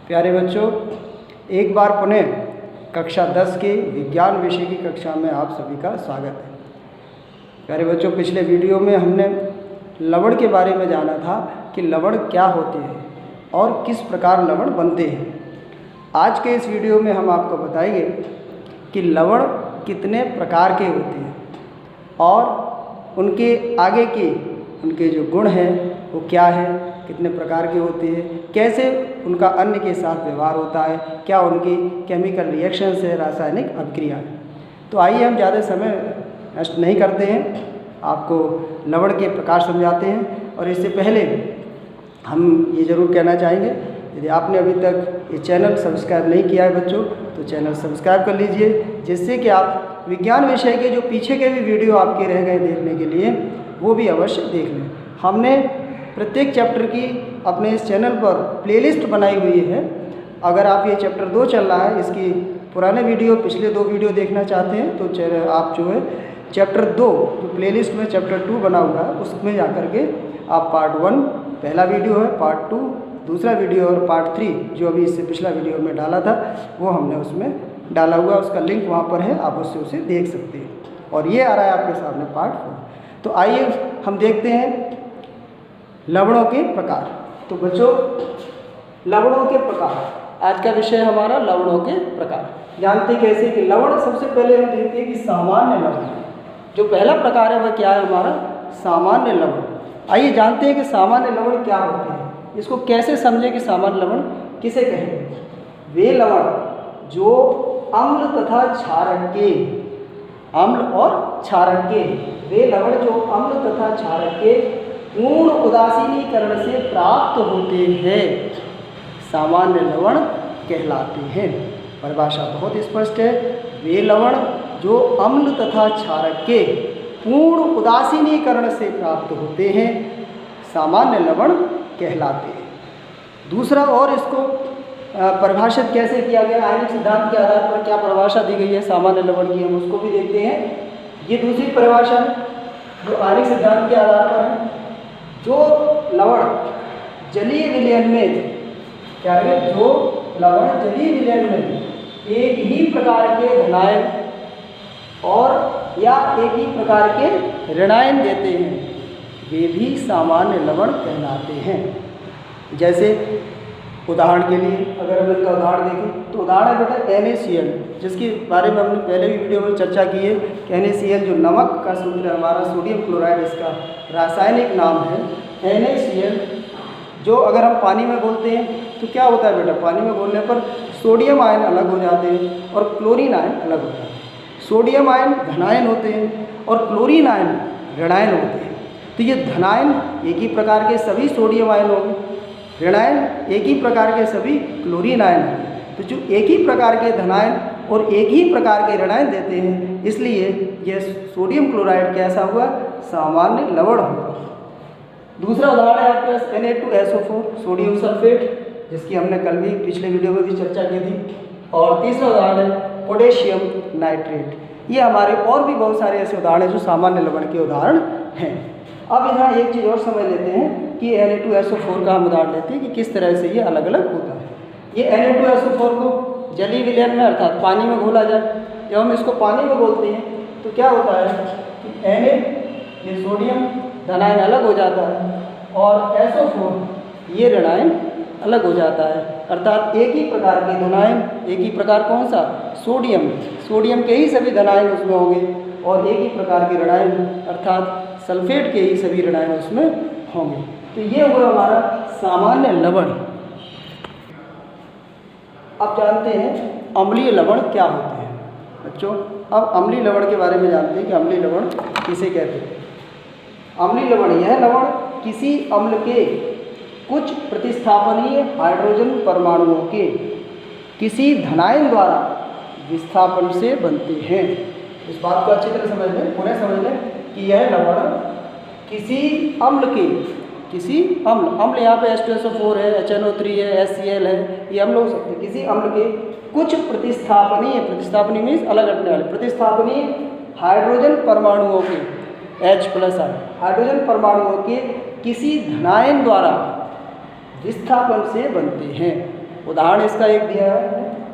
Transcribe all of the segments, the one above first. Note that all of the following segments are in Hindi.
प्यारे बच्चों, एक बार पुनः कक्षा 10 के विज्ञान विषय की कक्षा में आप सभी का स्वागत है। प्यारे बच्चों, पिछले वीडियो में हमने लवण के बारे में जाना था कि लवण क्या होते हैं और किस प्रकार लवण बनते हैं। आज के इस वीडियो में हम आपको बताएंगे कि लवण कितने प्रकार के होते हैं और उनके आगे के उनके जो गुण हैं वो क्या है, कितने प्रकार के होते हैं, कैसे उनका अन्य के साथ व्यवहार होता है, क्या उनकी केमिकल रिएक्शंस है, रासायनिक अभिक्रिया है। तो आइए हम ज़्यादा समय नष्ट नहीं करते हैं, आपको लवण के प्रकार समझाते हैं। और इससे पहले हम ये ज़रूर कहना चाहेंगे, यदि आपने अभी तक ये चैनल सब्सक्राइब नहीं किया है बच्चों, तो चैनल सब्सक्राइब कर लीजिए, जिससे कि आप विज्ञान विषय के जो पीछे के भी वीडियो आपके रह गए देखने के लिए वो भी अवश्य देख लें। हमने प्रत्येक चैप्टर की अपने इस चैनल पर प्लेलिस्ट बनाई हुई है। अगर आप ये चैप्टर 2 चल रहा है, इसकी पुराने वीडियो पिछले 2 वीडियो देखना चाहते हैं तो आप जो है चैप्टर 2 जो प्लेलिस्ट में चैप्टर 2 बना हुआ है उसमें जाकर के आप पार्ट 1 पहला वीडियो है, पार्ट 2 दूसरा वीडियो और पार्ट 3 जो अभी इससे पिछला वीडियो में डाला था वो हमने उसमें डाला हुआ, उसका लिंक वहाँ पर है, आप उससे उसे देख सकते हैं। और ये आ रहा है आपके सामने पार्ट 4। तो आइए हम देखते हैं लवणों के प्रकार। तो बच्चों, लवणों के प्रकार, आज का विषय हमारा लवणों के प्रकार। जानते कैसे कि लवण, सबसे पहले हम देखते हैं कि सामान्य लवण, जो पहला प्रकार है वह क्या है हमारा, सामान्य लवण। आइए जानते हैं कि सामान्य लवण क्या होते हैं, इसको कैसे समझे कि सामान्य लवण किसे कहेंगे। वे लवण जो अम्ल तथा क्षारक के, अम्ल और क्षारक के, वे लवण जो अम्ल तथा क्षारक के पूर्ण उदासीनीकरण से प्राप्त होते हैं सामान्य लवण कहलाते हैं। परिभाषा बहुत स्पष्ट है, वे लवण जो अम्ल तथा क्षारक के पूर्ण उदासीनीकरण से प्राप्त होते हैं सामान्य लवण कहलाते हैं। दूसरा, और इसको परिभाषित कैसे किया गया, आयनिक सिद्धांत के आधार पर क्या परिभाषा दी गई है सामान्य लवण की, हम उसको भी देखते हैं। ये दूसरी परिभाषा जो आयनिक सिद्धांत के आधार पर है, जो लवण जलीय विलयन में, क्या है, जो लवण जलीय विलयन में एक ही प्रकार के धनायन और या एक ही प्रकार के ऋणायन देते हैं, वे भी सामान्य लवण कहलाते हैं। जैसे उदाहरण के लिए अगर हम इनका उदाहरण देखें तो उदाहरण है बेटा NaCl, जिसके बारे में हमने पहले भी वीडियो में चर्चा की है कि NaCl जो नमक का सूत्र है हमारा, सोडियम क्लोराइड इसका रासायनिक नाम है NaCl, जो अगर हम पानी में बोलते हैं तो क्या होता है बेटा, पानी में बोलने पर सोडियम आयन अलग हो जाते हैं और क्लोरीन आयन अलग होता है। सोडियम आयन धनायन होते हैं और क्लोरीन आयन ऋणायन होते हैं। तो ये धनायन एक ही प्रकार के सभी सोडियम आयन होंगे, ऋणायन एक ही प्रकार के सभी क्लोरीन आयन हैं। तो जो एक ही प्रकार के धनायन और एक ही प्रकार के ऋणायन देते हैं, इसलिए यह सोडियम क्लोराइड कैसा हुआ, सामान्य लवण हुआ। दूसरा उदाहरण है आपके पास Na2SO4 सोडियम सल्फेट, जिसकी हमने कल भी पिछले वीडियो में भी चर्चा की थी। और तीसरा उदाहरण है पोटेशियम नाइट्रेट। ये हमारे और भी बहुत सारे ऐसे उदाहरण हैं जो सामान्य लवण के उदाहरण हैं। अब यहाँ एक चीज़ और समझ लेते हैं कि Na2SO4 का हम उदाहरण लेते हैं कि किस तरह से ये अलग अलग होता है। ये Na2SO4 को जलीय विलयन में अर्थात पानी में घोला जाए, जब हम इसको पानी में घोलते हैं तो क्या होता है कि Na, ये सोडियम धनायन अलग हो जाता है और SO4 ये ऋणायन अलग हो जाता है, अर्थात एक ही प्रकार के धनायन, एक ही प्रकार कौन सा, सोडियम, सोडियम के ही सभी धनायन उसमें होंगे और एक ही प्रकार के ऋणायन अर्थात सल्फेट के ही सभी ऋणायन उसमें होंगे। तो ये हुआ हमारा सामान्य लवण। अब जानते हैं अम्लीय लवण क्या होते हैं बच्चों। अब अम्लीय लवण के बारे में जानते हैं कि अम्लीय लवण किसे कहते हैं। अम्लीय लवण यह लवण किसी अम्ल के कुछ प्रतिस्थापनीय हाइड्रोजन परमाणुओं के किसी धनायन द्वारा विस्थापन से बनते हैं। इस बात को अच्छी तरह समझ लें, पुनः समझ लें कि यह लवण किसी अम्ल के, किसी अम्ल यहाँ पे H2SO4 है, HNO3 है, HCl है, ये अम्ल हो सकते हैं, किसी अम्ल के कुछ प्रतिस्थापनीय मीन्स अलग हटने वाले प्रतिस्थापनीय हाइड्रोजन परमाणुओं के H+ हाइड्रोजन परमाणुओं के किसी धनायन द्वारा विस्थापन से बनते हैं। उदाहरण इसका एक दिया है,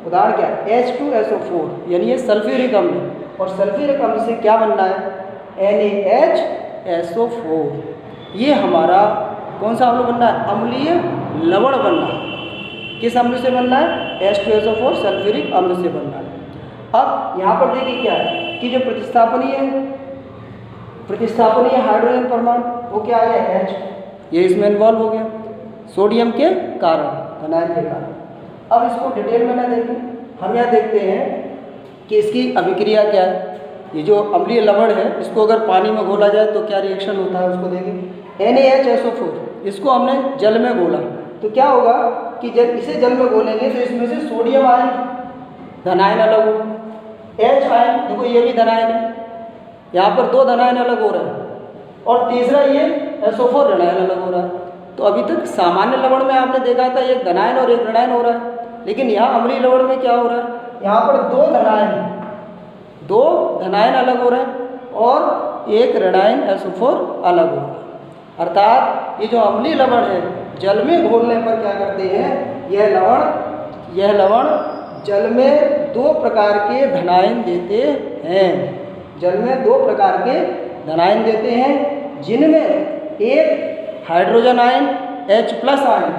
उदाहरण क्या है, H2SO4 यानी ये सल्फ्यूरिक अम्ल, और सल्फ्यूरिक अम्ल से क्या बनना है, NaHSO4। ये हमारा कौन सा अम्ल बनना है, अम्लीय लवण बनना है। किस अम्ल से बनना है, H2SO4 सल्फ्यूरिक अम्ल से बनना है। अब यहाँ पर देखिए क्या है कि जो प्रतिस्थापनीय हाइड्रोजन परमाणु वो क्या है, H, ये इसमें इन्वॉल्व हो गया सोडियम के कारण, धनायन के कारण। अब इसको डिटेल में ना देखें, हम यहाँ देखते हैं कि इसकी अभिक्रिया क्या है। ये जो अम्लीय लवण है इसको अगर पानी में घोला जाए तो क्या रिएक्शन होता है, उसको देखें। NaHSO4 इसको हमने जल में घोला तो क्या होगा कि जब इसे जल में घोलेंगे तो इसमें से सोडियम आयन धनायन अलग हो, H आयन, देखो ये भी धनायन है, यहाँ पर 2 धनायन अलग हो रहे हैं, और तीसरा ये SO4 ऋणायन अलग हो रहा है। तो अभी तक सामान्य लवण में आपने देखा था एक धनायन और एक ऋणायन हो रहा है, लेकिन यहाँ अम्लीय लवण में क्या हो रहा है, यहाँ पर 2 धनायन अलग हो रहे हैं और एक ऋणायन SO4 अलग हो रहा है। अर्थात ये जो अम्लीय लवण है जल में घोलने पर क्या करते हैं, यह लवण जल में 2 प्रकार के धनायन देते हैं, जल में 2 प्रकार के धनायन देते हैं, जिनमें एक हाइड्रोजन आयन H+ आयन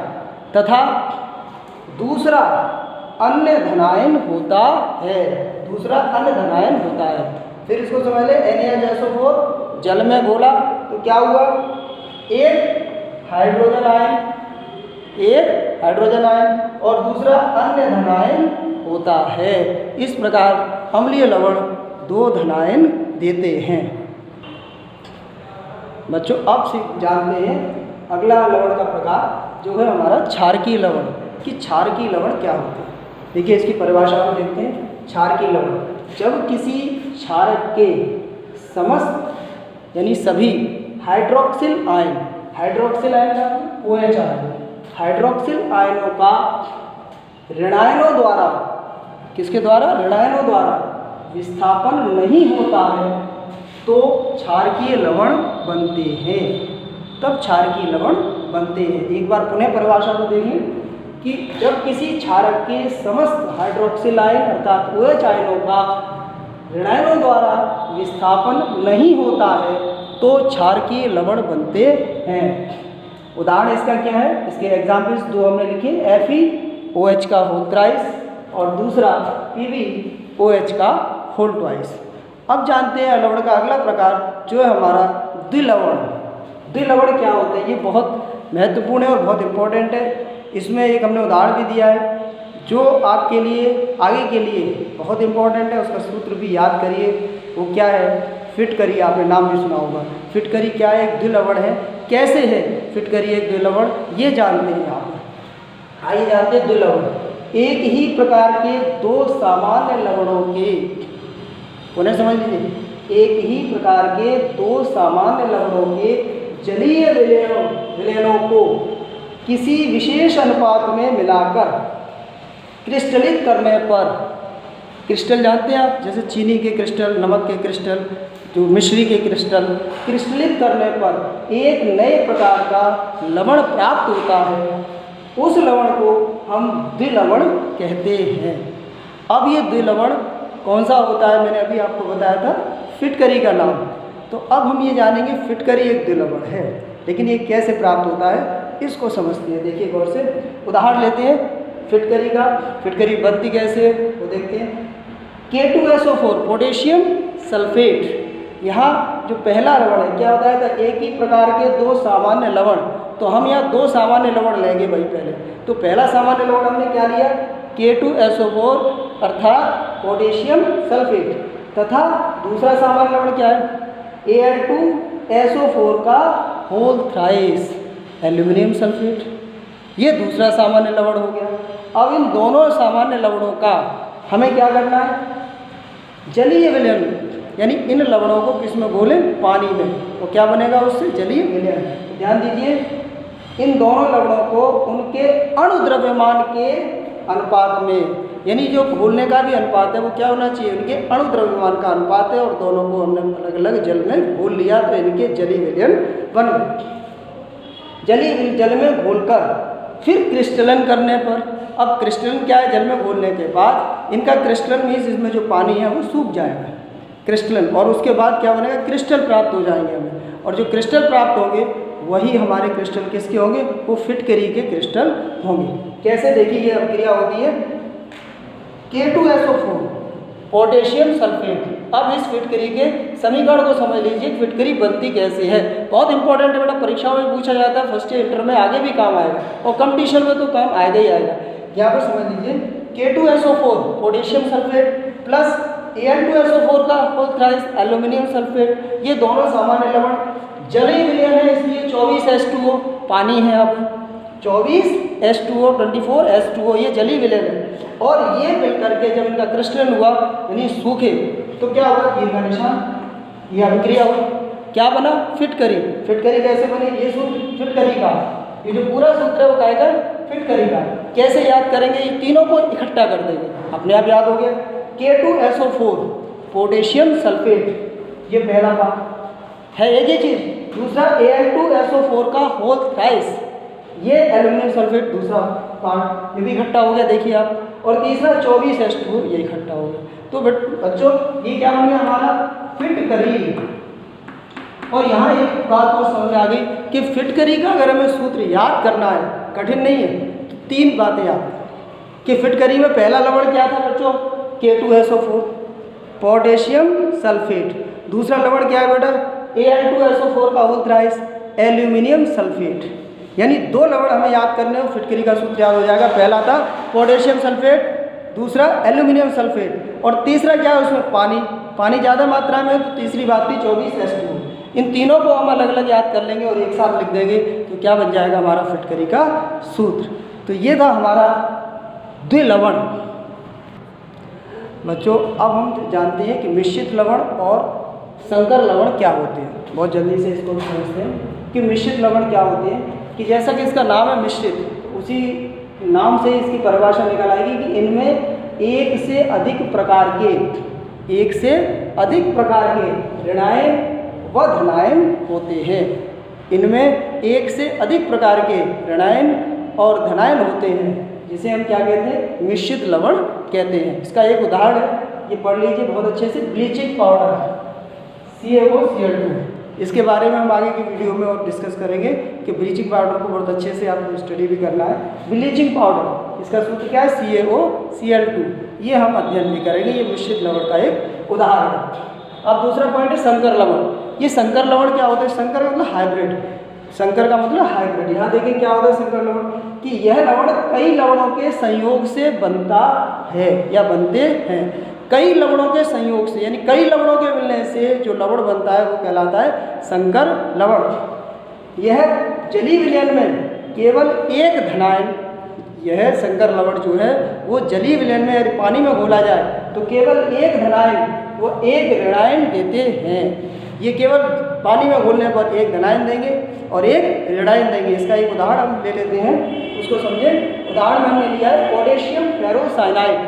तथा दूसरा अन्य धनायन होता है, फिर इसको समझ ले, NaHSO4 जल में घोला तो क्या हुआ, एक हाइड्रोजन आयन और दूसरा अन्य धनायन होता है। इस प्रकार अम्लीय लवण 2 धनायन देते हैं। बच्चों अब जानते हैं अगला लवण का प्रकार जो है हमारा क्षारकीय लवण, कि क्षारकीय लवण क्या होते हैं। देखिए इसकी परिभाषा को देखते हैं। क्षारकीय लवण, जब किसी क्षारक के समस्त यानी सभी हाइड्रोक्सिल आयन का OH आयन, हाइड्रोक्सिल आयनों का ऋणायनों द्वारा, किसके द्वारा, ऋणायनों द्वारा विस्थापन नहीं होता है तो क्षारकीय लवण बनते हैं, तब क्षारकीय लवण बनते हैं। एक बार पुनः परिभाषा को देखें कि जब किसी क्षारक के समस्त हाइड्रोक्सिल आयन अर्थात OH आयनों का ऋणायनों द्वारा विस्थापन नहीं होता है तो क्षारकीय लवण बनते हैं। उदाहरण इसका क्या है, इसके एग्जाम्पल्स 2 हमने लिखे, FeOH का होल थ्राइस और दूसरा PbOH का होल ट्वाइस। अब जानते हैं लवण का अगला प्रकार जो है हमारा द्विलवण। द्विलवण क्या होते हैं, ये बहुत महत्वपूर्ण है और बहुत इम्पोर्टेंट है। इसमें एक हमने उदाहरण भी दिया है जो आपके लिए आगे के लिए बहुत इम्पोर्टेंट है, उसका सूत्र भी याद करिए, वो क्या है, फिटकरी, आपने नाम भी सुना होगा। फिटकरी क्या है, एक द्विलवण है। कैसे है फिटकरी एक द्विलवण, ये जानते हैं आप। आइए जानते हैं द्विलवण। एक ही प्रकार के 2 सामान्य लवणों के, पुनः समझ लीजिए, एक ही प्रकार के 2 सामान्य लवणों के जलीय विलयनों को किसी विशेष अनुपात में मिलाकर क्रिस्टलित करने पर, क्रिस्टल जानते हैं आप, जैसे चीनी के क्रिस्टल, नमक के क्रिस्टल, जो मिश्री के क्रिस्टल, क्रिस्टलित करने पर एक नए प्रकार का लवण प्राप्त होता है, उस लवण को हम द्विलवण कहते हैं। अब ये द्विलवण कौन सा होता है, मैंने अभी आपको बताया था फिटकरी का नाम। तो अब हम ये जानेंगे फिटकरी एक द्विलवण है, लेकिन ये कैसे प्राप्त होता है इसको समझते हैं। देखिए गौर से, उदाहरण लेते हैं फिटकरी का। फिटकरी बनती कैसे है वो देखते हैं। K2SO4 पोटेशियम सल्फेट, यहाँ जो पहला लवण है क्या बताया था, एक ही प्रकार के 2 सामान्य लवण, तो हम यहाँ 2 सामान्य लवण लेंगे भाई पहले। तो पहला सामान्य लवण हमने क्या लिया, K2SO4 अर्थात पोटेशियम सल्फेट, तथा दूसरा सामान्य लवण क्या है, Al2SO4 का होल थ्राइस एल्यूमिनियम सल्फेट, ये दूसरा सामान्य लवण हो गया। अब इन दोनों सामान्य लवणों का हमें क्या करना है, जलीय विलयन, यानी इन लवणों को किस में घोलें, पानी में, तो क्या बनेगा उससे, जलीय विलयन। तो ध्यान दीजिए, इन दोनों लवणों को उनके अणु द्रव्यमान के अनुपात में, यानी जो घोलने का भी अनुपात है वो क्या होना चाहिए, उनके अणु द्रव्यमान का अनुपात है, और दोनों को हमने अलग अलग जल में घोल लिया तो इनके जलीय विलयन बन गए। जल में घोलकर फिर क्रिस्टलन करने पर, अब क्रिस्टलन क्या है, जल में घोलने के बाद इनका क्रिस्टलन मीन्स इसमें जो पानी है वो सूख जाएगा, क्रिस्टलन, और उसके बाद क्या बनेगा, क्रिस्टल प्राप्त हो जाएंगे हमें, और जो क्रिस्टल प्राप्त होंगे वही हमारे क्रिस्टल किसके होंगे, वो फिटकरी के क्रिस्टल होंगे। कैसे, देखिए ये अभिक्रिया होती है K2SO4 पोटेशियम सल्फेट। अब इस फिटकरी के समीकरण को समझ लीजिए, फिटकरी बनती कैसे है, बहुत इंपॉर्टेंट है बेटा, परीक्षाओं में पूछा जाता है, फर्स्ट ईयर इंटर में आगे भी काम आएगा और कंपटीशन में तो काम आएगा ही आएगा। यहाँ पर समझ लीजिए K2SO4 potassium sulphate plus Al2SO4 का होल थ्राइस एल्यूमिनियम सल्फेट, ये दोनों सामान्य लवण जलीय विलयन है, इसलिए 24H2O पानी है, अब 24H2O 24H2O ये जलीय विलयन है, और ये मिल करके जब इनका क्रिस्टलन हुआ यानी सूखे तो क्या हुआ, दीर्घ निशान, ये अभिक्रिया हुई, क्या बना, फिटकरी। फिटकरी कैसे बनी, ये सूत्र फिटकरी का, ये जो पूरा सूत्र है वो क्या है, फिटकरी का। कैसे याद करेंगे, ये तीनों को इकट्ठा कर देंगे, अपने आप याद हो गया। K2SO4 पोटेशियम सल्फेट, ये पहला पार्ट है एक ही चीज, दूसरा Al2SO4 का होल थ्राइस, ये एल्यूमिनियम सल्फेट दूसरा पार्ट, ये भी इकट्ठा हो गया, देखिए आप, और तीसरा 24H2O ये इकट्ठा हो गया। तो बच्चों ये क्या बन गया हमारा, फिटकरी। और यहाँ एक बात और समझ में आ गई कि फिटकरी का अगर हमें सूत्र याद करना है, कठिन नहीं है, तो तीन बातें याद कि फिटकरी में पहला लवण क्या था बच्चों, K2SO4 पोटेशियम सल्फेट, दूसरा लवण क्या है बेटा, Al2SO4 का होल थ्राइस एल्यूमिनियम सल्फेट, यानी दो लवण हमें याद करने हो, फिटकरी का सूत्र याद हो जाएगा। पहला था पोटेशियम सल्फेट, दूसरा एल्यूमिनियम सल्फेट, और तीसरा क्या है उसमें पानी, पानी ज़्यादा मात्रा में, तो तीसरी बात थी 24H2O। इन तीनों को हम अलग अलग याद कर लेंगे और एक साथ लिख देंगे, तो क्या बन जाएगा हमारा फिटकरी का सूत्र। तो ये था हमारा द्विलवण। बच्चों अब हम जानते हैं कि मिश्रित लवण और संकर लवण क्या होते हैं, बहुत जल्दी से इसको समझते हैं कि मिश्रित लवण क्या होते हैं। कि जैसा कि इसका नाम है मिश्रित, उसी नाम से इसकी परिभाषा निकल आएगी कि इनमें एक से अधिक प्रकार के ऋणायन व धनायन होते हैं। इनमें एक से अधिक प्रकार के ऋणायन और धनायन होते हैं, जिसे हम क्या कहते हैं, मिश्रित लवण कहते हैं। इसका एक उदाहरण है, ये पढ़ लीजिए बहुत अच्छे से, ब्लीचिंग पाउडर CaOCl2। इसके बारे में हम आगे की वीडियो में और डिस्कस करेंगे कि ब्लीचिंग पाउडर को बहुत अच्छे से आपको स्टडी भी करना है। ब्लीचिंग पाउडर, इसका सूत्र क्या है, CaOCl2, ये हम अध्ययन भी करेंगे, ये मिश्रित लवण का एक उदाहरण है। अब दूसरा पॉइंट है संकर लवण। ये संकर लवण क्या होता है, संकर का मतलब हाइब्रिड, संकर का मतलब हाइब्रिड। यहाँ देखिए क्या होता है संकर लवण, कि यह लवण कई लवणों के संयोग से बनता है या बनते हैं, कई लवणों के संयोग से, यानी कई लवणों के मिलने से जो लवण बनता है वो कहलाता है संकर लवण। यह जलीय विलयन में केवल एक धनायन, यह संकर लवण जो है वो जलीय विलयन में यदि पानी में घोला जाए तो केवल एक धनायन वो एक ऋणायन देते हैं। ये केवल पानी में घोलने पर एक धनायन देंगे और एक ऋणायन देंगे। इसका एक उदाहरण हम ले लेते हैं, उसको समझे। उदाहरण में हमने लिया है पोटेशियम फेरोसाइनाइड,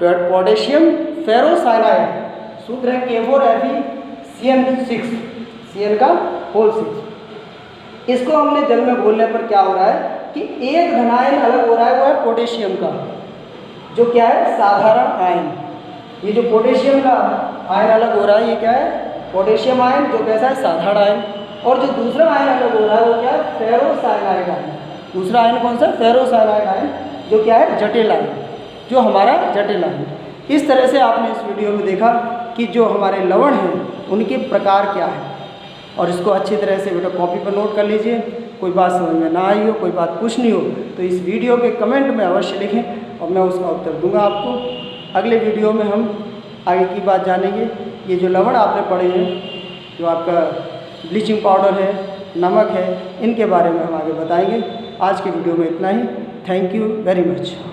पोटेशियम फेरोसाइनाइड, सूत्र है K4Fe CN का होल 6। इसको हमने जल में घोलने पर क्या हो रहा है कि एक धनायन अलग हो रहा है, वो है पोटेशियम का, जो क्या है साधारण आयन। ये जो पोटेशियम का आयन अलग हो रहा है, ये क्या है पोटेशियम आयन, जो कैसा है साधारण आयन। और जो दूसरा आयन अलग हो रहा है वो क्या है फेरोसाइनाइड आयन। दूसरा आयन कौन सा, फेरोसाइनाइड आयन, जो क्या है जटिल आयन, जो हमारा जटिल आयन। इस तरह से आपने इस वीडियो में देखा कि जो हमारे लवण हैं उनके प्रकार क्या है, और इसको अच्छी तरह से बेटा कॉपी पर नोट कर लीजिए। कोई बात समझ में ना आई हो, कोई बात पूछनी हो तो इस वीडियो के कमेंट में अवश्य लिखें और मैं उसका उत्तर दूंगा आपको। अगले वीडियो में हम आगे की बात जानेंगे। ये जो लवण आपने पढ़े हैं, जो आपका ब्लीचिंग पाउडर है, नमक है, इनके बारे में हम आगे बताएंगे। आज के वीडियो में इतना ही। Thank you very much.